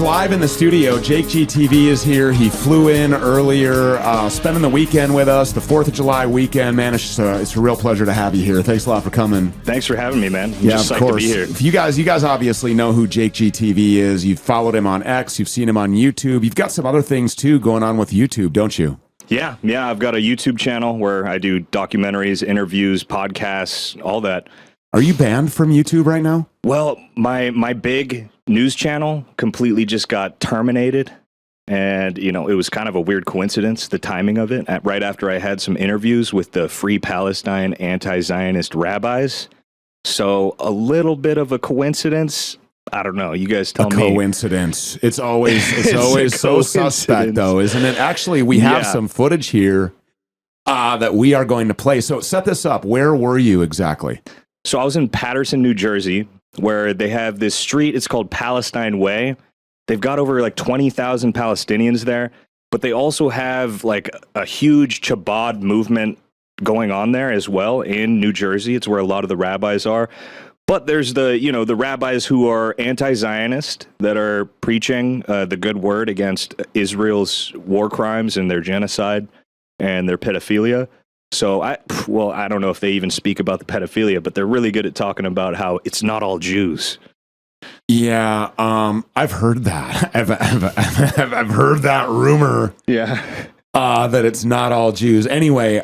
Live in the studio, Jake GTV is here. He flew in earlier, spending the weekend with us, the 4th of July weekend. Man, it's a real pleasure to have you here. Thanks a lot for coming. Thanks for having me, man. I'm just psyched of course. To be here. If you guys obviously know who Jake GTV is. You've followed him on X. You've seen him on YouTube. You've got some other things, too, going on with YouTube, don't you? Yeah. I've got a YouTube channel where I do documentaries, interviews, podcasts, all that. Are you banned from YouTube right now? Well, my big news channel completely just got terminated. And, it was kind of a weird coincidence, the timing of it, right after I had some interviews with the Free Palestine anti-Zionist rabbis. So a little bit of a coincidence. I don't know. You guys tell me. Coincidence. It's always so suspect, though, isn't it? Actually, we have some footage here that we are going to play. So set this up. Where were you exactly? So I was in Paterson, New Jersey, where they have this street. It's called Palestine Way. They've got over like 20,000 Palestinians there, but they also have like a huge Chabad movement going on there as well in New Jersey. It's where a lot of the rabbis are. But there's the rabbis who are anti-Zionist that are preaching the good word against Israel's war crimes and their genocide and their pedophilia. So I don't know if they even speak about the pedophilia, but they're really good at talking about how it's not all Jews. Yeah, I've heard that. I've heard that rumor. Yeah, that it's not all Jews. Anyway,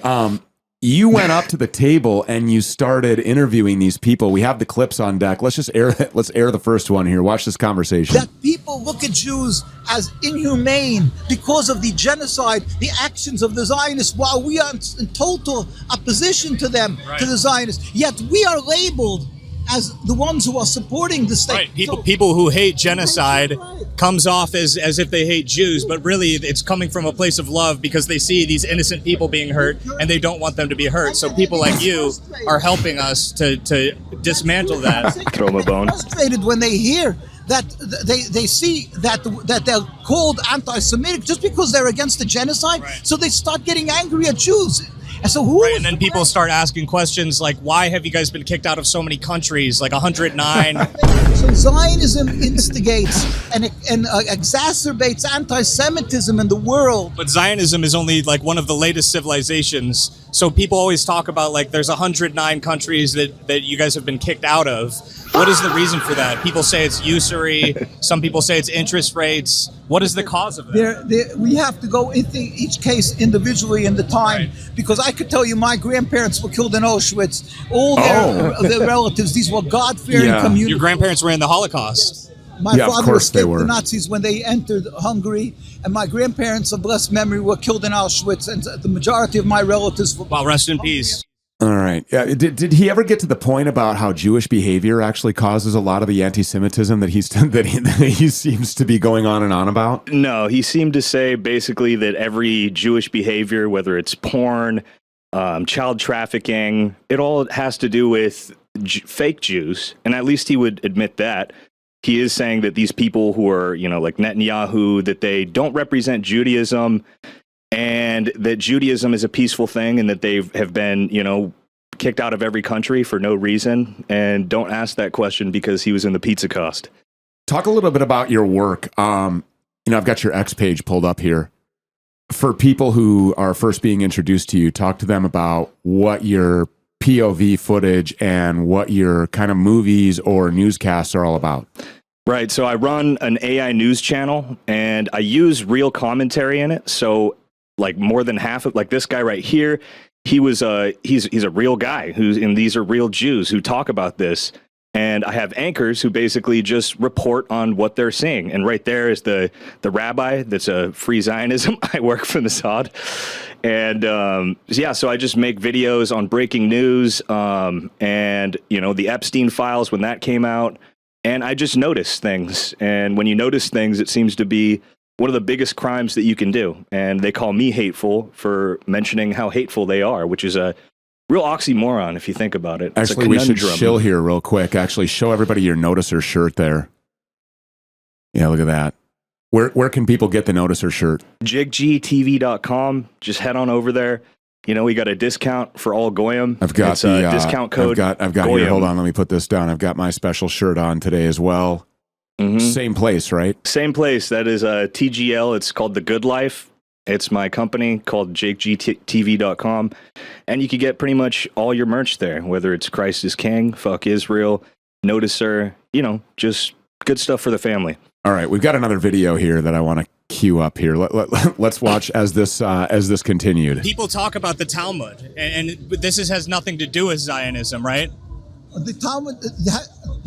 you went up to the table and you started interviewing these people. We have the clips on deck. Let's air the first one here. Watch this conversation. That people look at Jews as inhumane because of the genocide, the actions of the Zionists, while we are in total opposition to them, to the Zionists. Yet we are labeled as the ones who are supporting the state. Right. People who hate genocide comes off as if they hate Jews, but really it's coming from a place of love because they see these innocent people being hurt and they don't want them to be hurt. So people like you are helping us to dismantle that. Throw them a bone. Frustrated when they hear that they see that they're called anti-Semitic just because they're against the genocide. Right. So they start getting angry at Jews. And so and then people start asking questions like, why have you guys been kicked out of so many countries, like 109? So Zionism instigates and exacerbates anti-Semitism in the world. But Zionism is only like one of the latest civilizations. So people always talk about like there's 109 countries that you guys have been kicked out of. What is the reason for that? People say it's usury. Some people say it's interest rates. What is the cause of that? We have to go into each case individually in the time, because I could tell you my grandparents were killed in Auschwitz. All their relatives, these were God-fearing communities. Your grandparents were in the Holocaust. My father escaped the Nazis when they entered Hungary, and my grandparents of blessed memory were killed in Auschwitz, and the majority of my relatives were... Well, rest in peace. All right. Yeah. Did he ever get to the point about how Jewish behavior actually causes a lot of the anti-Semitism that he seems to be going on and on about? No, he seemed to say basically that every Jewish behavior, whether it's porn, child trafficking, it all has to do with fake Jews. And at least he would admit that. He is saying that these people who are, like Netanyahu, that they don't represent Judaism, and that Judaism is a peaceful thing, and that they have been, kicked out of every country for no reason. And don't ask that question because he was in the pizza cost. Talk a little bit about your work. I've got your X page pulled up here. For people who are first being introduced to you, talk to them about what your POV footage and what your kind of movies or newscasts are all about. Right. So I run an AI news channel and I use real commentary in it. So like more than half of like this guy right here, he's a real guy and these are real Jews who talk about this. And I have anchors who basically just report on what they're seeing. And right there is the rabbi that's a Free Zionism. I work for the Mossad. And so I just make videos on breaking news and, the Epstein files when that came out. And I just notice things. And when you notice things, it seems to be one of the biggest crimes that you can do. And they call me hateful for mentioning how hateful they are, which is a real oxymoron if you think about it. Actually, we should chill here real quick. Actually, show everybody your Noticer shirt there. Yeah, look at that. Where can people get the Noticer shirt? JigGTV.com. Just head on over there. We got a discount for all Goyim. I've got the discount code. I've got Goyim. here. Hold on, let me put this down. I've got my special shirt on today as well. Same place, right? Same place. That is TGL. It's called The Good Life. It's my company called jakegtv.com. And you can get pretty much all your merch there, whether it's Christ is King, Fuck Israel, Noticer, just good stuff for the family. All right, we've got another video here that I want to queue up here. Let's watch as this continued. People talk about the Talmud, and this has nothing to do with Zionism, right? The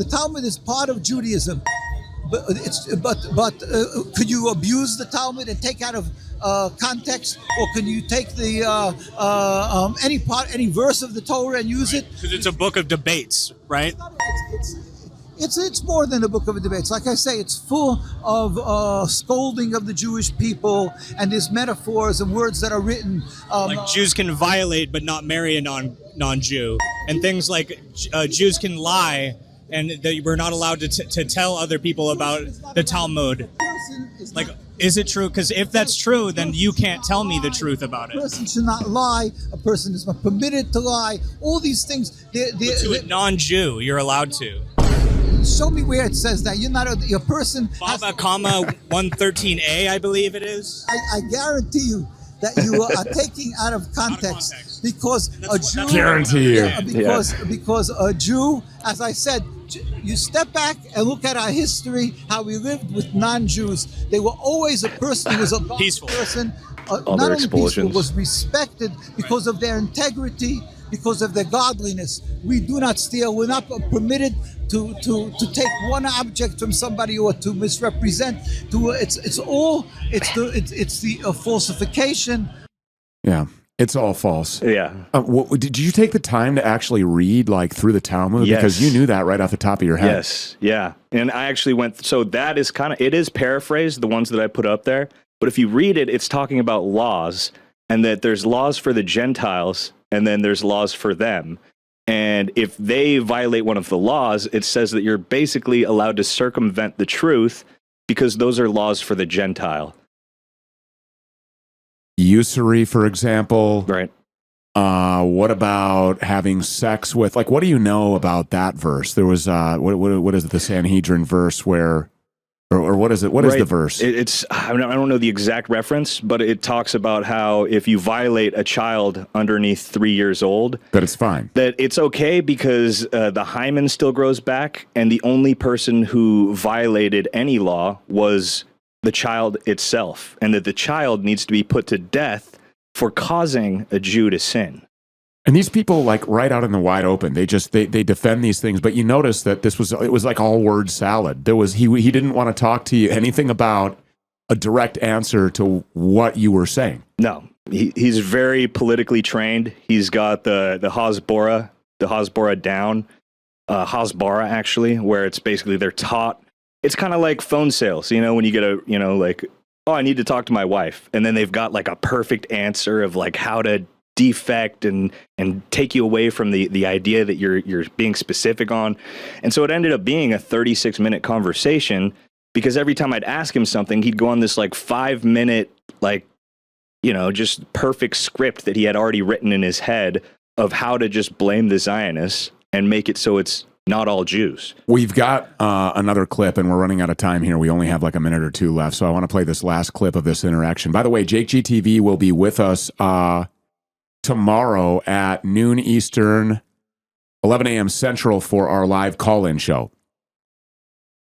Talmud is part of Judaism, but could you abuse the Talmud and take out of context, or can you take the any verse of the Torah and use it? Because it's a book of debates, right? It's more than a book of debates. Like I say, it's full of scolding of the Jewish people, and there's metaphors and words that are written. Like Jews can violate but not marry a non-Jew, and things like Jews can lie, and that we're not allowed to tell other people about the Talmud. Like, is it true? Because if that's true, then you can't tell me the truth about it. A person should not lie. A person is not permitted to lie. All these things. To a non-Jew, you're allowed to. Show me where it says that. You're not a person. Baba, comma 113a, I believe it is. I guarantee you that you are taking out of context, because a Jew. Guarantee you. Because a Jew, as I said, you step back and look at our history, how we lived with non-Jews. They were always a person who was a peaceful person. All not their only peaceful, explosions. was respected because of their integrity, because of their godliness. We do not steal. We're not permitted to take one object from somebody or to misrepresent. It's the falsification. Yeah, it's all false. Yeah. Did you take the time to actually read through the Talmud? Yes. Because you knew that right off the top of your head. Yes. Yeah. And I actually went. So that is it is paraphrased, the ones that I put up there. But if you read it, it's talking about laws, and that there's laws for the Gentiles, and then there's laws for them. And if they violate one of the laws, it says that you're basically allowed to circumvent the truth because those are laws for the Gentile. Usury, for example. Right. What about having sex with? What do you know about that verse? There was what is it? The Sanhedrin verse where, or what is it? What is the verse? It's I don't know the exact reference, but it talks about how if you violate a child underneath 3 years old, that it's fine. That it's okay because the hymen still grows back, and the only person who violated any law was the child itself, and that the child needs to be put to death for causing a Jew to sin. And these people, right out in the wide open, they defend these things. But you notice that it was all word salad. He didn't want to talk to you anything about a direct answer to what you were saying. No, he's very politically trained. He's got the Hasbara down, Hasbara actually, where it's basically they're taught. It's kind of like phone sales, when you get oh, I need to talk to my wife, and then they've got a perfect answer of how to defect and take you away from the idea that you're being specific on. And so it ended up being a 36-minute conversation, because every time I'd ask him something, he'd go on this 5-minute just perfect script that he had already written in his head of how to just blame the Zionists and make it so it's not all Jews. We've got another clip, and we're running out of time here. We only have a minute or two left, so I want to play this last clip of this interaction. By the way, Jake GTV will be with us tomorrow at noon Eastern, 11 a.m. Central for our live call-in show.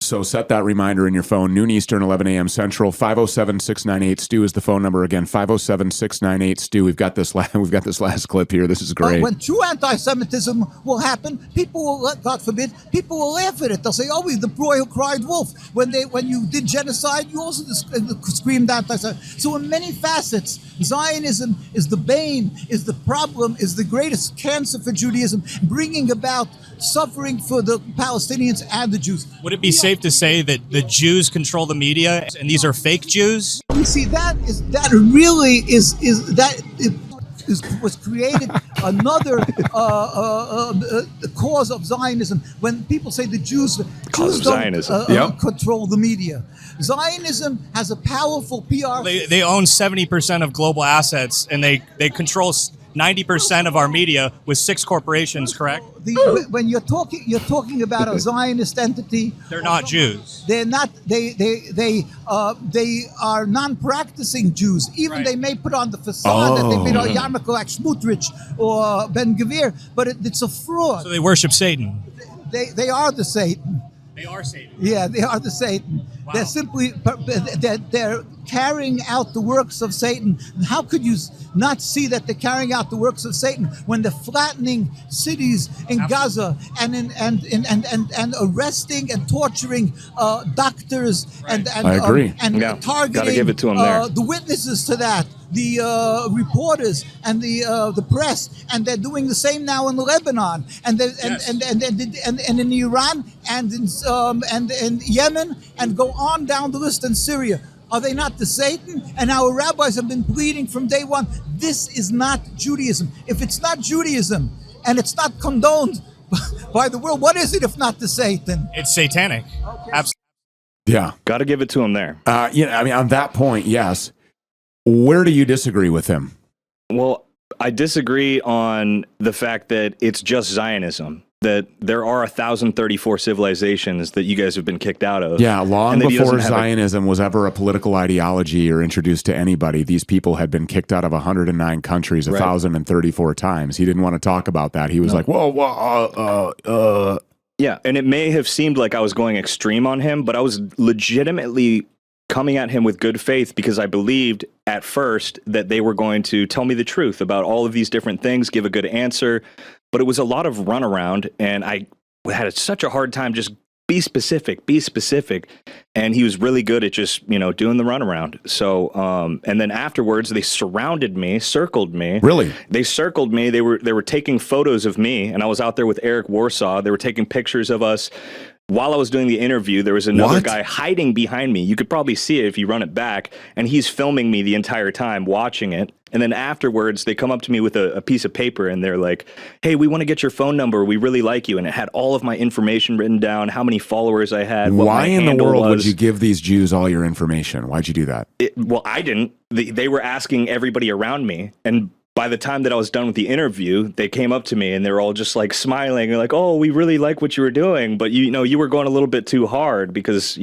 So set that reminder in your phone, noon Eastern, 11 a.m. Central. 507-698-STU is the phone number again. 507-698-STU. We've got this last clip here. This is great. When true anti-Semitism will happen, people will, God forbid, people will laugh at it. They'll say, "Oh, the boy who cried wolf." When you did genocide, you also screamed anti-Semitism. So in many facets, Zionism is the bane, is the problem, is the greatest cancer for Judaism, bringing about suffering for the Palestinians and the Jews. Would it be safe to say that the Jews control the media, and these are fake Jews? You see, that was created another cause of Zionism. When people say the Jews don't control the media, Zionism has a powerful PR. They own 70% of global assets, and they control 90% of our media with 6 corporations, correct? When you're talking about a Zionist entity. They're not Jews. They're not. They are non-practicing Jews. Even they may put on the facade that they made a yarmulke like Smotrich or Ben Gvir, but it's a fraud. So they worship Satan. They are the Satan. They are Satan. Yeah, they are the Satan. Wow. They're simply they're carrying out the works of Satan. And how could you not see that they're carrying out the works of Satan when they're flattening cities in Gaza and arresting and torturing doctors and I agree. Targeting gotta give it to 'em there. the witnesses to that, the reporters and the press, and they're doing the same now in Lebanon and in Iran and in Yemen, and go on down the list in Syria. Are they not the Satan? And our rabbis have been pleading from day one. This is not Judaism. If it's not Judaism and it's not condoned by the world, what is it if not the Satan? It's satanic. Okay. Absolutely. Yeah. Got to give it to him there. I mean, on that point, yes. Where do you disagree with him? Well, I disagree on the fact that it's just Zionism, that there are 1,034 civilizations that you guys have been kicked out of. Yeah, long and that he before doesn't have Zionism was ever a political ideology or introduced to anybody, these people had been kicked out of 109 countries, Right. 1,034 times. He didn't want to talk about that. He was like, whoa. Yeah, and it may have seemed like I was going extreme on him, but I was legitimately coming at him with good faith because I believed at first that they were going to tell me the truth about all of these different things, give a good answer. But it was a lot of runaround, and I had such a hard time just be specific. And he was really good at just, doing the runaround. So, and then afterwards, they surrounded me, circled me. Really? They circled me. They were taking photos of me, and I was out there with Eric Warsaw. They were taking pictures of us. While I was doing the interview, there was another guy hiding behind me. You could probably see it if you run it back. And he's filming me the entire time, watching it. And then afterwards, they come up to me with a piece of paper, and they're like, hey, we want to get your phone number. We really like you. And it had all of my information written down, how many followers I had. Why in the world would you give these Jews all your information? Why'd you do that? Well, I didn't. They were asking everybody around me. And by the time that I was done with the interview, they came up to me and they were all just like smiling and like, oh, we really like what you were doing. But, you were going a little bit too hard because,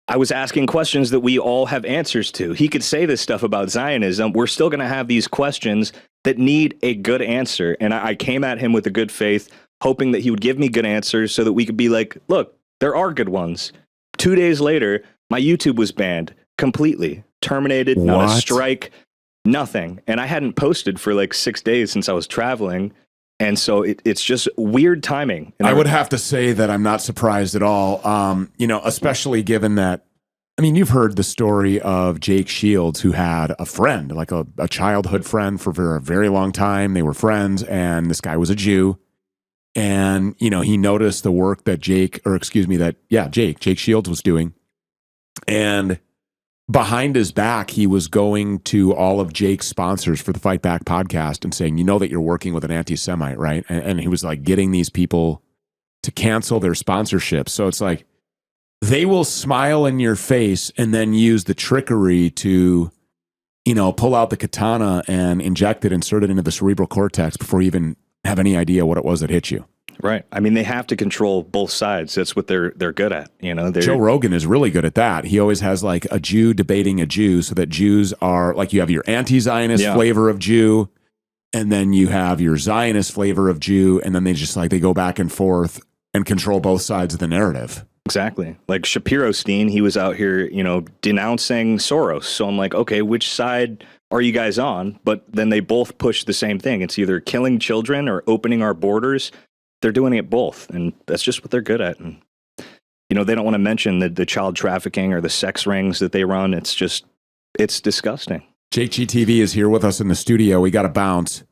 I was asking questions that we all have answers to. He could say this stuff about Zionism. We're still going to have these questions that need a good answer. And I came at him with a good faith, hoping that he would give me good answers so that we could be like, look, there are good ones. 2 days later, my YouTube was banned completely, terminated, not a strike, nothing. And I hadn't posted for like 6 days since I was traveling. And so it's just weird timing. And I would have to say that I'm not surprised at all, especially given that, you've heard the story of Jake Shields, who had a friend, like a childhood friend for a very long time. They were friends, and this guy was a Jew. And, he noticed the work that Jake Shields was doing. And behind his back, he was going to all of Jake's sponsors for the Fight Back podcast and saying, that you're working with an anti-Semite, right? And he was like getting these people to cancel their sponsorships. So it's like they will smile in your face and then use the trickery to, pull out the katana and inject it, insert it into the cerebral cortex before you even have any idea what it was that hit you. Right. They have to control both sides. That's what they're good at. Joe Rogan is really good at that. He always has like a Jew debating a Jew, so that Jews are like, you have your anti-Zionist flavor of Jew, and then you have your Zionist flavor of Jew, and then they go back and forth and control both sides of the narrative. Exactly. Like Shapiro Steen, he was out here, denouncing Soros. So I'm like, okay, which side are you guys on? But then they both push the same thing. It's either killing children or opening our borders. They're doing it both, and that's just what they're good at. And, they don't want to mention the child trafficking or the sex rings that they run. It's disgusting. JGTV is here with us in the studio. We got to bounce.